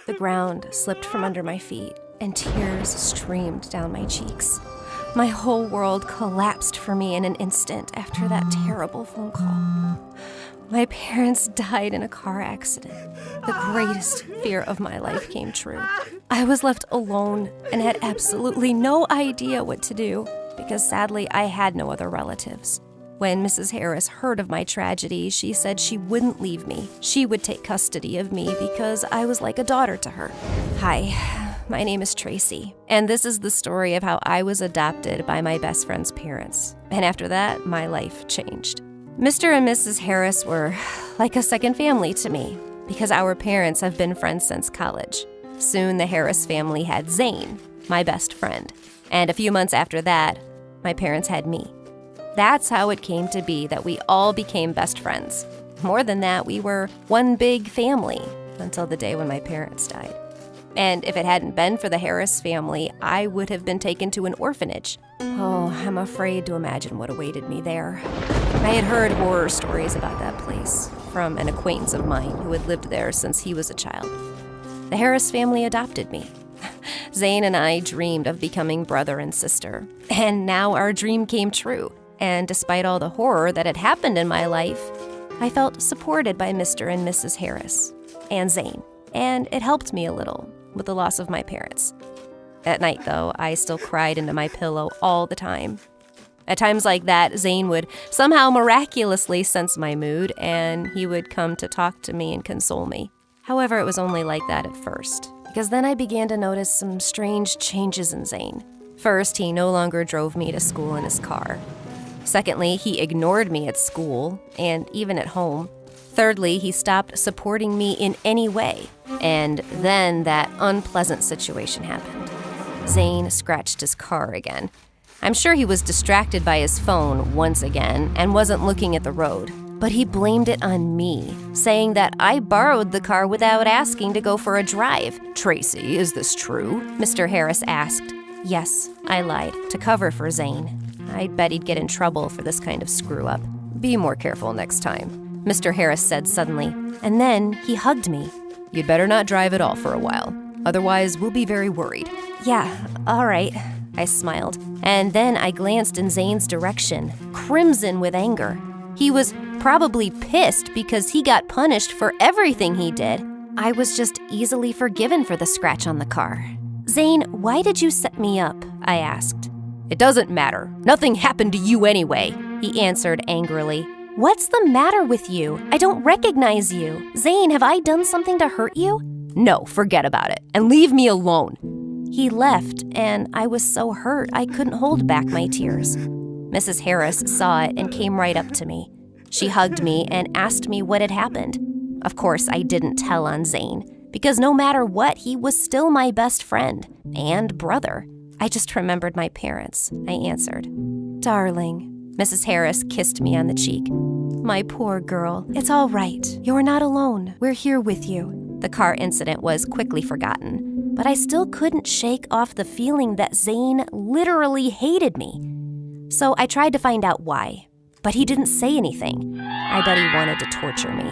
The ground slipped from under my feet, and tears streamed down my cheeks. My whole world collapsed for me in an instant after that terrible phone call. My parents died in a car accident. The greatest fear of my life came true. I was left alone and had absolutely no idea what to do because sadly I had no other relatives. When Mrs. Harris heard of my tragedy, she said she wouldn't leave me. She would take custody of me because I was like a daughter to her. Hi, my name is Tracy, and this is the story of how I was adopted by my best friend's parents. And after that, my life changed. Mr. and Mrs. Harris were like a second family to me because our parents have been friends since college. Soon the Harris family had Zane, my best friend, and a few months after that, my parents had me. That's how it came to be that we all became best friends. More than that, we were one big family until the day when my parents died. And if it hadn't been for the Harris family, I would have been taken to an orphanage. Oh, I'm afraid to imagine what awaited me there. I had heard horror stories about that place from an acquaintance of mine who had lived there since he was a child. The Harris family adopted me. Zane and I dreamed of becoming brother and sister, and now our dream came true. And despite all the horror that had happened in my life, I felt supported by Mr. and Mrs. Harris and Zane, and it helped me a little with the loss of my parents. At night, though, I still cried into my pillow all the time. At times like that, Zane would somehow miraculously sense my mood, and he would come to talk to me and console me. However, it was only like that at first, because then I began to notice some strange changes in Zane. First, he no longer drove me to school in his car. Secondly, he ignored me at school and even at home. Thirdly, he stopped supporting me in any way. And then that unpleasant situation happened. Zane scratched his car again. I'm sure he was distracted by his phone once again and wasn't looking at the road. But he blamed it on me, saying that I borrowed the car without asking to go for a drive. "Tracy, is this true?" Mr. Harris asked. Yes, I lied, to cover for Zane. I'd bet he'd get in trouble for this kind of screw-up. "Be more careful next time," Mr. Harris said suddenly, and then he hugged me. "You'd better not drive at all for a while. Otherwise, we'll be very worried." "Yeah, all right," I smiled. And then I glanced in Zane's direction, crimson with anger. He was probably pissed because he got punished for everything he did. I was just easily forgiven for the scratch on the car. "Zane, why did you set me up?" I asked. "It doesn't matter. Nothing happened to you anyway," he answered angrily. "What's the matter with you? I don't recognize you. Zane, have I done something to hurt you?" "No, forget about it, and leave me alone." He left, and I was so hurt I couldn't hold back my tears. Mrs. Harris saw it and came right up to me. She hugged me and asked me what had happened. Of course, I didn't tell on Zane, because no matter what, he was still my best friend and brother. I just remembered my parents, I answered. "Darling," Mrs. Harris kissed me on the cheek. "My poor girl, it's all right. You're not alone. We're here with you." The car incident was quickly forgotten, but I still couldn't shake off the feeling that Zane literally hated me. So I tried to find out why, but he didn't say anything. I bet he wanted to torture me.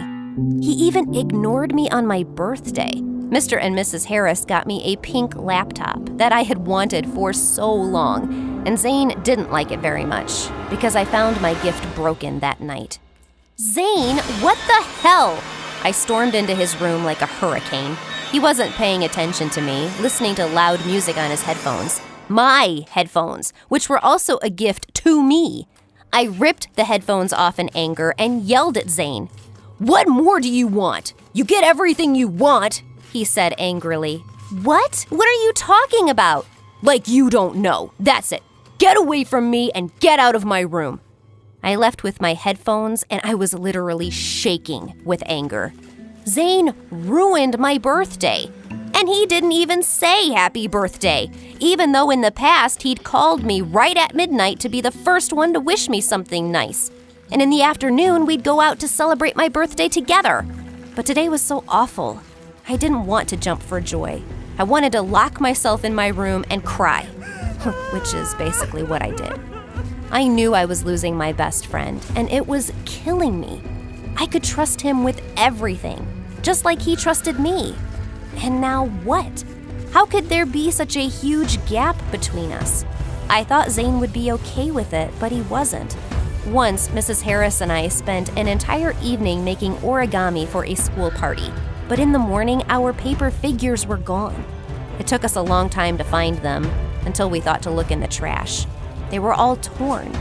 He even ignored me on my birthday. Mr. and Mrs. Harris got me a pink laptop that I had wanted for so long, and Zane didn't like it very much because I found my gift broken that night. "Zane, what the hell?" I stormed into his room like a hurricane. He wasn't paying attention to me, listening to loud music on his headphones. My headphones, which were also a gift to me. I ripped the headphones off in anger and yelled at Zane. "What more do you want? You get everything you want," he said angrily. "What? What are you talking about?" "Like you don't know. That's it. Get away from me and get out of my room." I left with my headphones and I was literally shaking with anger. Zane ruined my birthday. And he didn't even say happy birthday, even though in the past he'd called me right at midnight to be the first one to wish me something nice. And in the afternoon, we'd go out to celebrate my birthday together. But today was so awful. I didn't want to jump for joy. I wanted to lock myself in my room and cry, which is basically what I did. I knew I was losing my best friend, and it was killing me. I could trust him with everything, just like he trusted me. And now what? How could there be such a huge gap between us? I thought Zane would be okay with it, but he wasn't. Once, Mrs. Harris and I spent an entire evening making origami for a school party, but in the morning, our paper figures were gone. It took us a long time to find them, until we thought to look in the trash. They were all torn.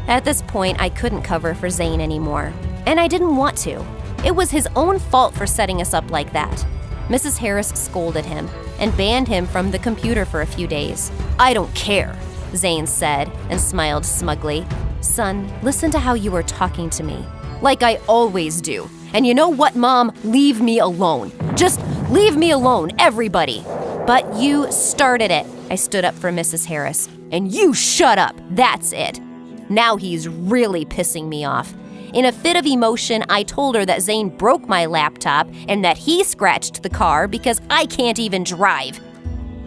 At this point, I couldn't cover for Zane anymore, and I didn't want to. It was his own fault for setting us up like that. Mrs. Harris scolded him and banned him from the computer for a few days. "I don't care," Zane said and smiled smugly. "Son, listen to how you are talking to me." "Like I always do. And you know what, Mom? Leave me alone. Just leave me alone, everybody." "But you started it." I stood up for Mrs. Harris. "And you shut up. That's it." Now he's really pissing me off. In a fit of emotion, I told her that Zane broke my laptop and that he scratched the car because I can't even drive.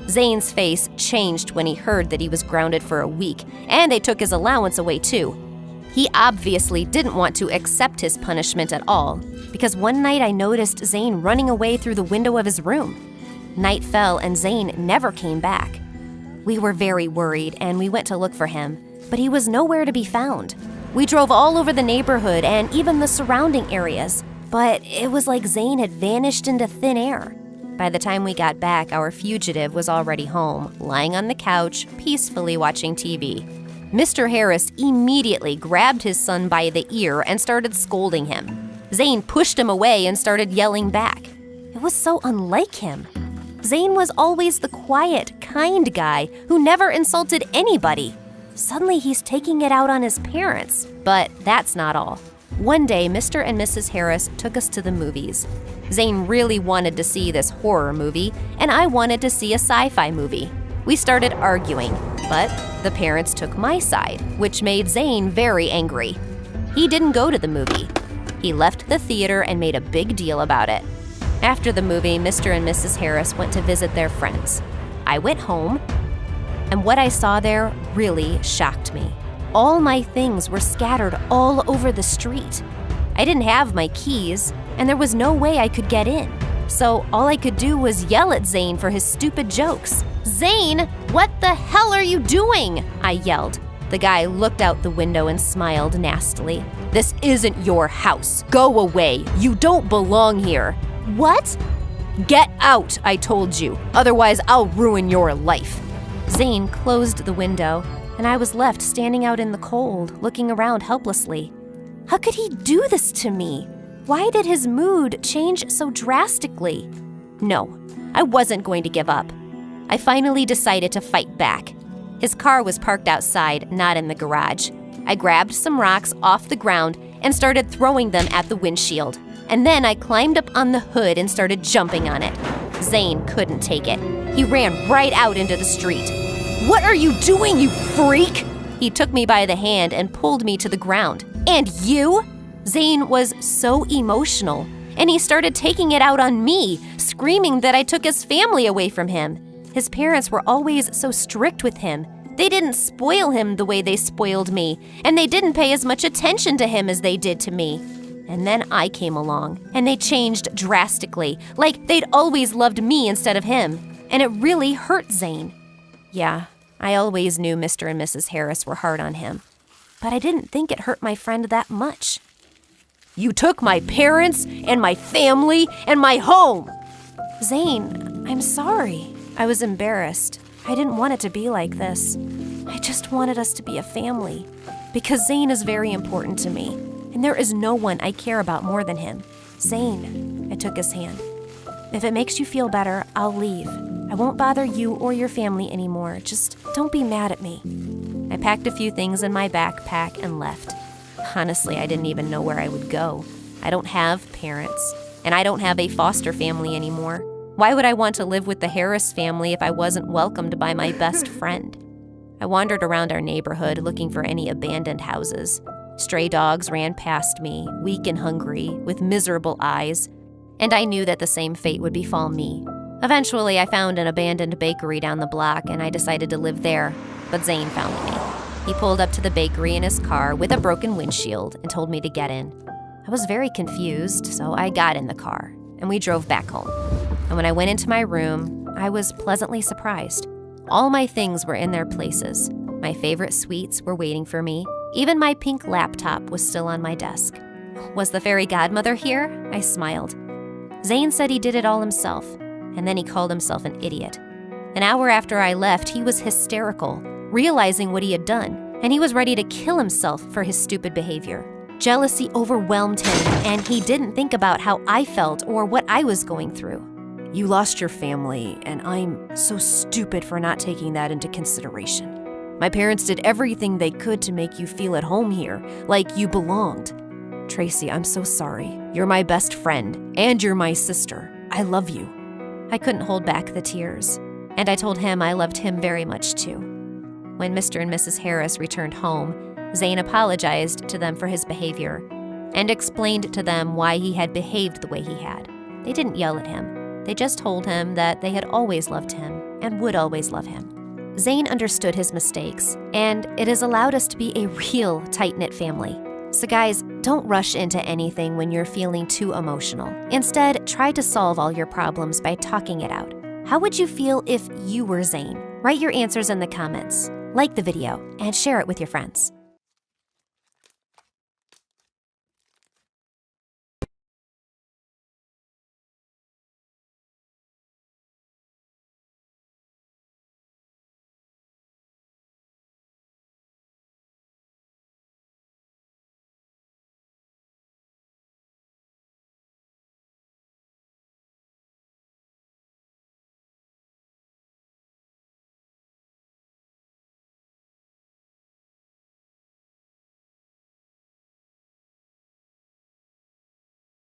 Zane's face changed when he heard that he was grounded for a week, and they took his allowance away too. He obviously didn't want to accept his punishment at all, because one night I noticed Zane running away through the window of his room. Night fell and Zane never came back. We were very worried and we went to look for him, but he was nowhere to be found. We drove all over the neighborhood and even the surrounding areas, but it was like Zane had vanished into thin air. By the time we got back, our fugitive was already home, lying on the couch, peacefully watching TV. Mr. Harris immediately grabbed his son by the ear and started scolding him. Zane pushed him away and started yelling back. It was so unlike him. Zane was always the quiet, kind guy who never insulted anybody. Suddenly he's taking it out on his parents. But that's not all. One day, Mr. and Mrs. Harris took us to the movies. Zane really wanted to see this horror movie, and I wanted to see a sci-fi movie. We started arguing, but the parents took my side, which made Zane very angry. He didn't go to the movie. He left the theater and made a big deal about it. After the movie, Mr. and Mrs. Harris went to visit their friends. I went home, and what I saw there really shocked me. All my things were scattered all over the street. I didn't have my keys, and there was no way I could get in. So all I could do was yell at Zane for his stupid jokes. "Zane, what the hell are you doing?" I yelled. The guy looked out the window and smiled nastily. "This isn't your house. Go away. You don't belong here." "What?" "Get out, I told you. Otherwise, I'll ruin your life." Zane closed the window, and I was left standing out in the cold, looking around helplessly. How could he do this to me? Why did his mood change so drastically? No, I wasn't going to give up. I finally decided to fight back. His car was parked outside, not in the garage. I grabbed some rocks off the ground and started throwing them at the windshield. And then I climbed up on the hood and started jumping on it. Zane couldn't take it. He ran right out into the street. "What are you doing, you freak?" He took me by the hand and pulled me to the ground. "And you?" Zane was so emotional, and he started taking it out on me, screaming that I took his family away from him. His parents were always so strict with him. They didn't spoil him the way they spoiled me, and they didn't pay as much attention to him as they did to me. And then I came along, and they changed drastically, like they'd always loved me instead of him. And it really hurt Zane. Yeah, I always knew Mr. and Mrs. Harris were hard on him, but I didn't think it hurt my friend that much. "You took my parents and my family and my home!" "Zane, I'm sorry." I was embarrassed. I didn't want it to be like this. I just wanted us to be a family, because Zane is very important to me, and there is no one I care about more than him. "Zane," I took his hand. "If it makes you feel better, I'll leave. I won't bother you or your family anymore. Just don't be mad at me." I packed a few things in my backpack and left. Honestly, I didn't even know where I would go. I don't have parents, and I don't have a foster family anymore. Why would I want to live with the Harris family if I wasn't welcomed by my best friend? I wandered around our neighborhood looking for any abandoned houses. Stray dogs ran past me, weak and hungry, with miserable eyes, and I knew that the same fate would befall me. Eventually, I found an abandoned bakery down the block, and I decided to live there, but Zane found me. He pulled up to the bakery in his car with a broken windshield and told me to get in. I was very confused, so I got in the car, and we drove back home. And when I went into my room, I was pleasantly surprised. All my things were in their places. My favorite sweets were waiting for me. Even my pink laptop was still on my desk. Was the fairy godmother here? I smiled. Zane said he did it all himself, and then he called himself an idiot. An hour after I left, he was hysterical, realizing what he had done, and he was ready to kill himself for his stupid behavior. Jealousy overwhelmed him, and he didn't think about how I felt or what I was going through. You lost your family, and I'm so stupid for not taking that into consideration. My parents did everything they could to make you feel at home here, like you belonged. Tracy, I'm so sorry. You're my best friend, and you're my sister. I love you. I couldn't hold back the tears, and I told him I loved him very much too. When Mr. and Mrs. Harris returned home, Zane apologized to them for his behavior and explained to them why he had behaved the way he had. They didn't yell at him. They just told him that they had always loved him and would always love him. Zane understood his mistakes, and it has allowed us to be a real tight-knit family. So guys, don't rush into anything when you're feeling too emotional. Instead, try to solve all your problems by talking it out. How would you feel if you were Zane? Write your answers in the comments, like the video, and share it with your friends.